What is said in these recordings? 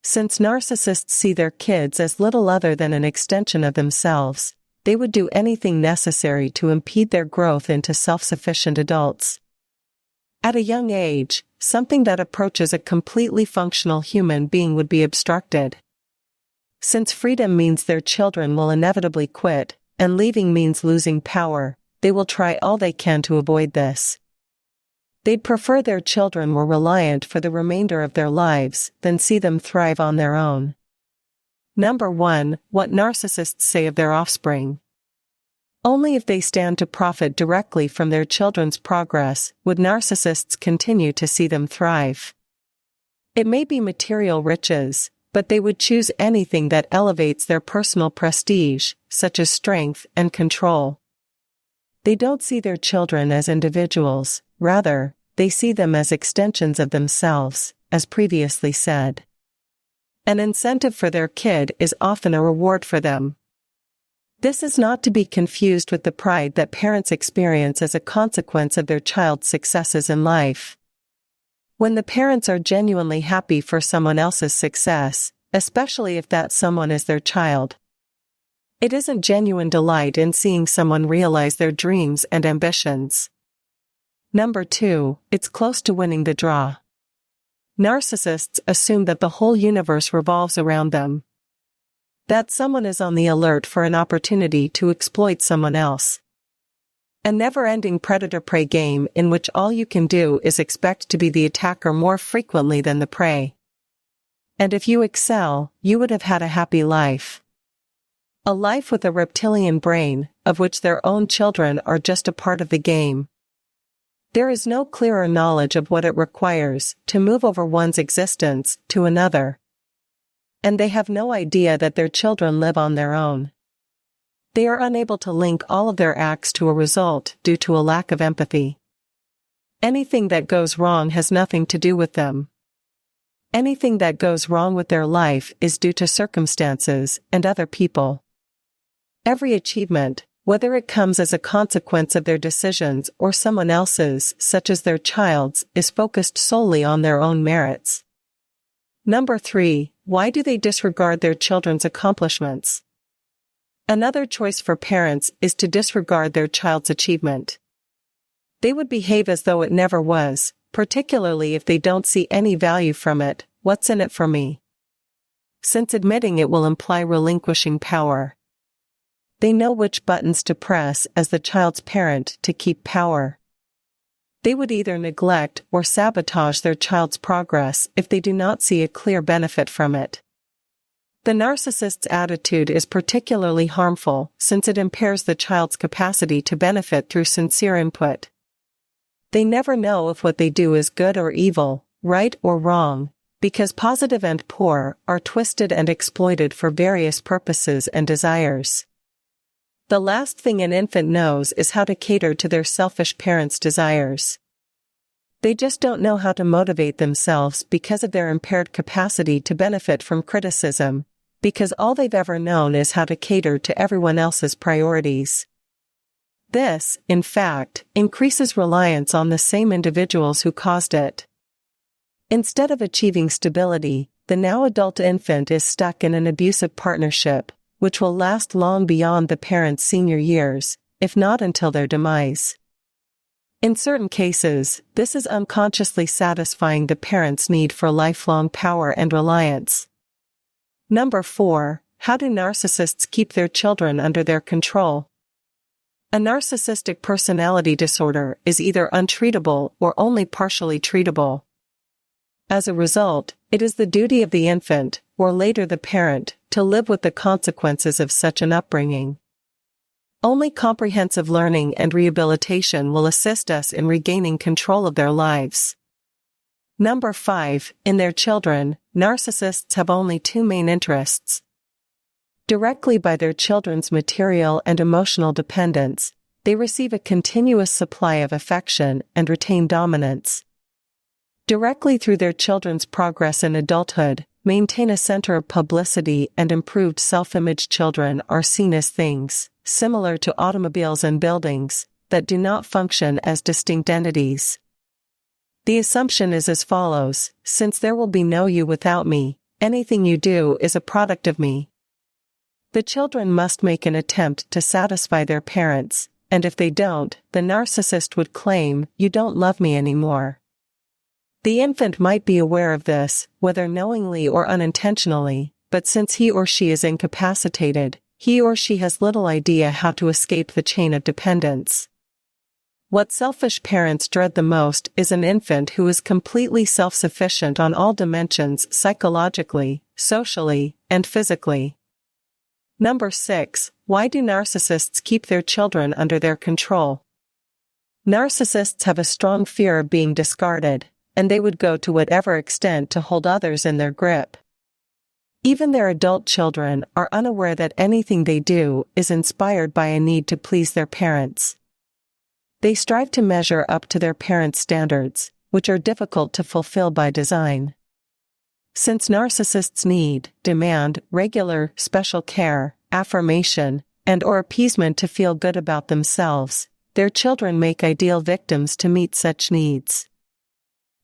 Since narcissists see their kids as little other than an extension of themselves, they would do anything necessary to impede their growth into self-sufficient adults. At a young age, something that approaches a completely functional human being would be obstructed. Since freedom means their children will inevitably quit, and leaving means losing power, they will try all they can to avoid this. They'd prefer their children were reliant for the remainder of their lives than see them thrive on their own. Number 1. What narcissists say of their offspring. Only if they stand to profit directly from their children's progress would narcissists continue to see them thrive. It may be material riches, but they would choose anything that elevates their personal prestige, such as strength and control. They don't see their children as individuals, rather, they see them as extensions of themselves, as previously said. An incentive for their kid is often a reward for them. This is not to be confused with the pride that parents experience as a consequence of their child's successes in life. When the parents are genuinely happy for someone else's success, especially if that someone is their child, it isn't genuine delight in seeing someone realize their dreams and ambitions. Number 2, it's close to winning the draw. Narcissists assume that the whole universe revolves around them. That someone is on the alert for an opportunity to exploit someone else. A never-ending predator-prey game in which all you can do is expect to be the attacker more frequently than the prey. And if you excel, you would have had a happy life. A life with a reptilian brain, of which their own children are just a part of the game. There is no clearer knowledge of what it requires to move over one's existence to another. And they have no idea that their children live on their own. They are unable to link all of their acts to a result due to a lack of empathy. Anything that goes wrong has nothing to do with them. Anything that goes wrong with their life is due to circumstances and other people. Every achievement, whether it comes as a consequence of their decisions or someone else's, such as their child's, is focused solely on their own merits. Number 3, why do they disregard their children's accomplishments? Another choice for parents is to disregard their child's achievement. They would behave as though it never was, particularly if they don't see any value from it. What's in it for me? Since admitting it will imply relinquishing power. They know which buttons to press as the child's parent to keep power. They would either neglect or sabotage their child's progress if they do not see a clear benefit from it. The narcissist's attitude is particularly harmful since it impairs the child's capacity to benefit through sincere input. They never know if what they do is good or evil, right or wrong, because positive and poor are twisted and exploited for various purposes and desires. The last thing an infant knows is how to cater to their selfish parents' desires. They just don't know how to motivate themselves because of their impaired capacity to benefit from criticism, because all they've ever known is how to cater to everyone else's priorities. This, in fact, increases reliance on the same individuals who caused it. Instead of achieving stability, the now adult infant is stuck in an abusive partnership, which will last long beyond the parents' senior years, if not until their demise. In certain cases, this is unconsciously satisfying the parents' need for lifelong power and reliance. Number 4, how do narcissists keep their children under their control? A narcissistic personality disorder is either untreatable or only partially treatable. As a result, it is the duty of the infant, or later the parent, to live with the consequences of such an upbringing. Only comprehensive learning and rehabilitation will assist us in regaining control of their lives. Number 5, in their children, narcissists have only 2 main interests. Directly by their children's material and emotional dependence, they receive a continuous supply of affection and retain dominance. Directly through their children's progress in adulthood, maintain a center of publicity and improved self-image. Children are seen as things, similar to automobiles and buildings, that do not function as distinct entities. The assumption is as follows: since there will be no you without me, anything you do is a product of me. The children must make an attempt to satisfy their parents, and if they don't, the narcissist would claim, "You don't love me anymore." The infant might be aware of this, whether knowingly or unintentionally, but since he or she is incapacitated, he or she has little idea how to escape the chain of dependence. What selfish parents dread the most is an infant who is completely self-sufficient on all dimensions psychologically, socially, and physically. Number 6. Why do narcissists keep their children under their control? Narcissists have a strong fear of being discarded, and they would go to whatever extent to hold others in their grip. Even their adult children are unaware that anything they do is inspired by a need to please their parents. They strive to measure up to their parents' standards, which are difficult to fulfill by design. Since narcissists demand regular, special care, affirmation, and/or appeasement to feel good about themselves, their children make ideal victims to meet such needs.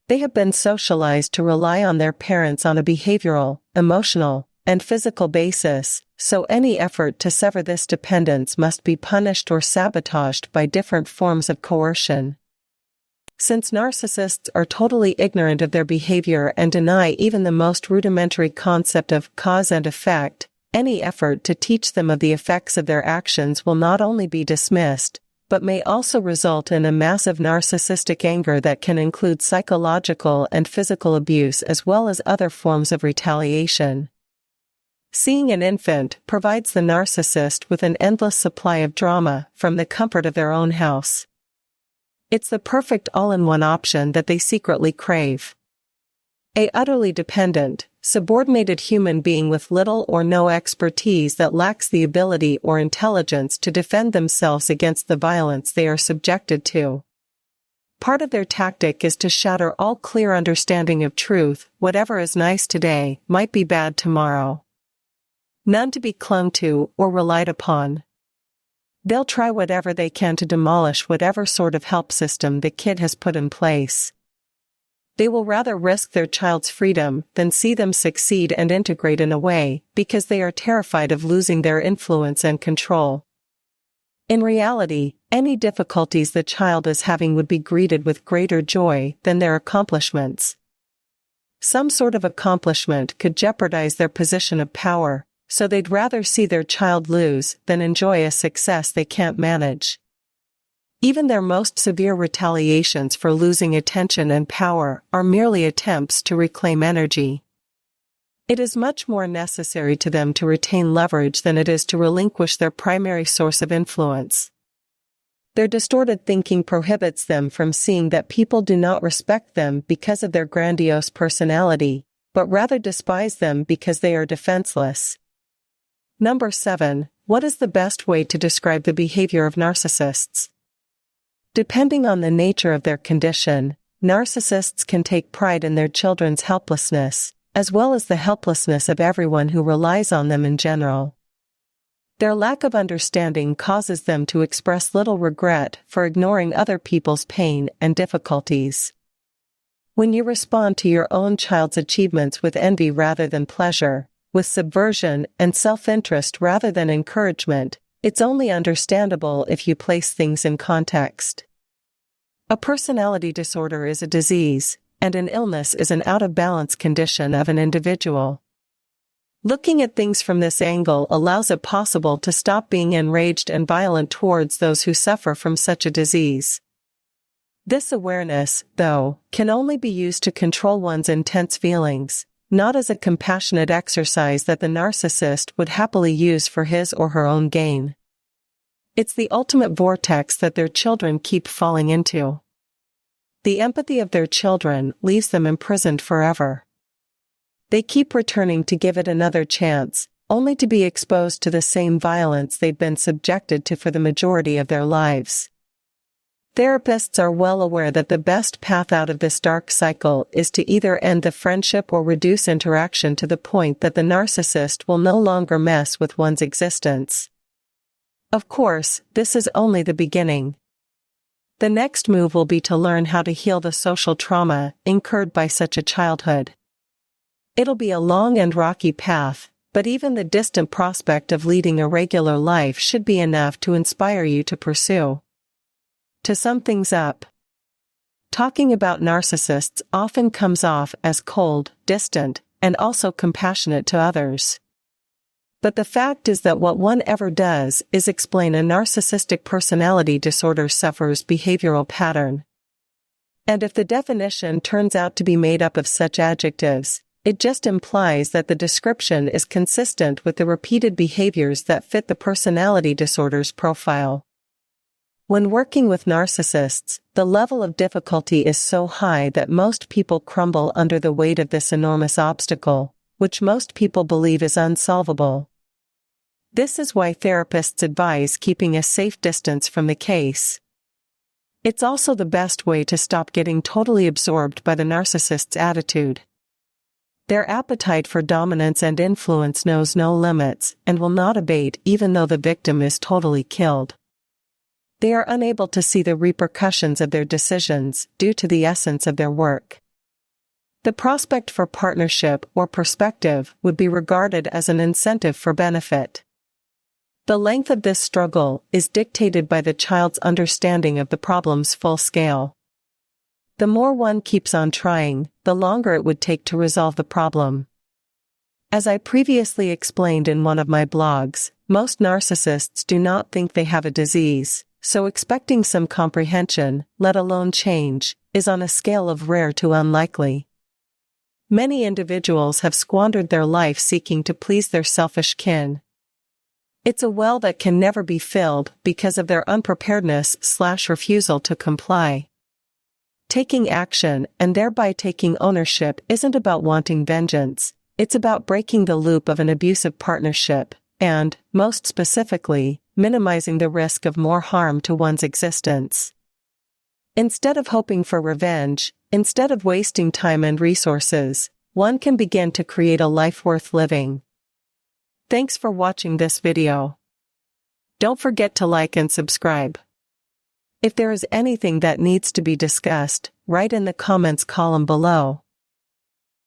They have been socialized to rely on their parents on a behavioral, emotional, and physical basis, so any effort to sever this dependence must be punished or sabotaged by different forms of coercion. Since narcissists are totally ignorant of their behavior and deny even the most rudimentary concept of cause and effect, any effort to teach them of the effects of their actions will not only be dismissed, but may also result in a massive narcissistic anger that can include psychological and physical abuse as well as other forms of retaliation. Seeing an infant provides the narcissist with an endless supply of drama from the comfort of their own house. It's the perfect all-in-one option that they secretly crave. A utterly dependent, subordinated human being with little or no expertise that lacks the ability or intelligence to defend themselves against the violence they are subjected to. Part of their tactic is to shatter all clear understanding of truth. Whatever is nice today might be bad tomorrow. None to be clung to or relied upon. They'll try whatever they can to demolish whatever sort of help system the kid has put in place. They will rather risk their child's freedom than see them succeed and integrate in a way, because they are terrified of losing their influence and control. In reality, any difficulties the child is having would be greeted with greater joy than their accomplishments. Some sort of accomplishment could jeopardize their position of power, so they'd rather see their child lose than enjoy a success they can't manage. Even their most severe retaliations for losing attention and power are merely attempts to reclaim energy. It is much more necessary to them to retain leverage than it is to relinquish their primary source of influence. Their distorted thinking prohibits them from seeing that people do not respect them because of their grandiose personality, but rather despise them because they are defenseless. Number 7. What is the best way to describe the behavior of narcissists? Depending on the nature of their condition, narcissists can take pride in their children's helplessness, as well as the helplessness of everyone who relies on them in general. Their lack of understanding causes them to express little regret for ignoring other people's pain and difficulties. When you respond to your own child's achievements with envy rather than pleasure, with subversion and self-interest rather than encouragement, it's only understandable if you place things in context. A personality disorder is a disease, and an illness is an out-of-balance condition of an individual. Looking at things from this angle allows it possible to stop being enraged and violent towards those who suffer from such a disease. This awareness, though, can only be used to control one's intense feelings, not as a compassionate exercise that the narcissist would happily use for his or her own gain. It's the ultimate vortex that their children keep falling into. The empathy of their children leaves them imprisoned forever. They keep returning to give it another chance, only to be exposed to the same violence they've been subjected to for the majority of their lives. Therapists are well aware that the best path out of this dark cycle is to either end the friendship or reduce interaction to the point that the narcissist will no longer mess with one's existence. Of course, this is only the beginning. The next move will be to learn how to heal the social trauma incurred by such a childhood. It'll be a long and rocky path, but even the distant prospect of leading a regular life should be enough to inspire you to pursue. To sum things up, talking about narcissists often comes off as cold, distant, and also compassionate to others. But the fact is that what one ever does is explain a narcissistic personality disorder sufferer's behavioral pattern. And if the definition turns out to be made up of such adjectives, it just implies that the description is consistent with the repeated behaviors that fit the personality disorder's profile. When working with narcissists, the level of difficulty is so high that most people crumble under the weight of this enormous obstacle, which most people believe is unsolvable. This is why therapists advise keeping a safe distance from the case. It's also the best way to stop getting totally absorbed by the narcissist's attitude. Their appetite for dominance and influence knows no limits and will not abate even though the victim is totally killed. They are unable to see the repercussions of their decisions due to the essence of their work. The prospect for partnership or perspective would be regarded as an incentive for benefit. The length of this struggle is dictated by the child's understanding of the problem's full scale. The more one keeps on trying, the longer it would take to resolve the problem. As I previously explained in one of my blogs, most narcissists do not think they have a disease, so expecting some comprehension, let alone change, is on a scale of rare to unlikely. Many individuals have squandered their life seeking to please their selfish kin. It's a well that can never be filled because of their unpreparedness/refusal to comply. Taking action and thereby taking ownership isn't about wanting vengeance, it's about breaking the loop of an abusive partnership and, most specifically, minimizing the risk of more harm to one's existence. Instead of hoping for revenge, instead of wasting time and resources, one can begin to create a life worth living. Thanks for watching this video. Don't forget to like and subscribe. If there is anything that needs to be discussed, write in the comments column below.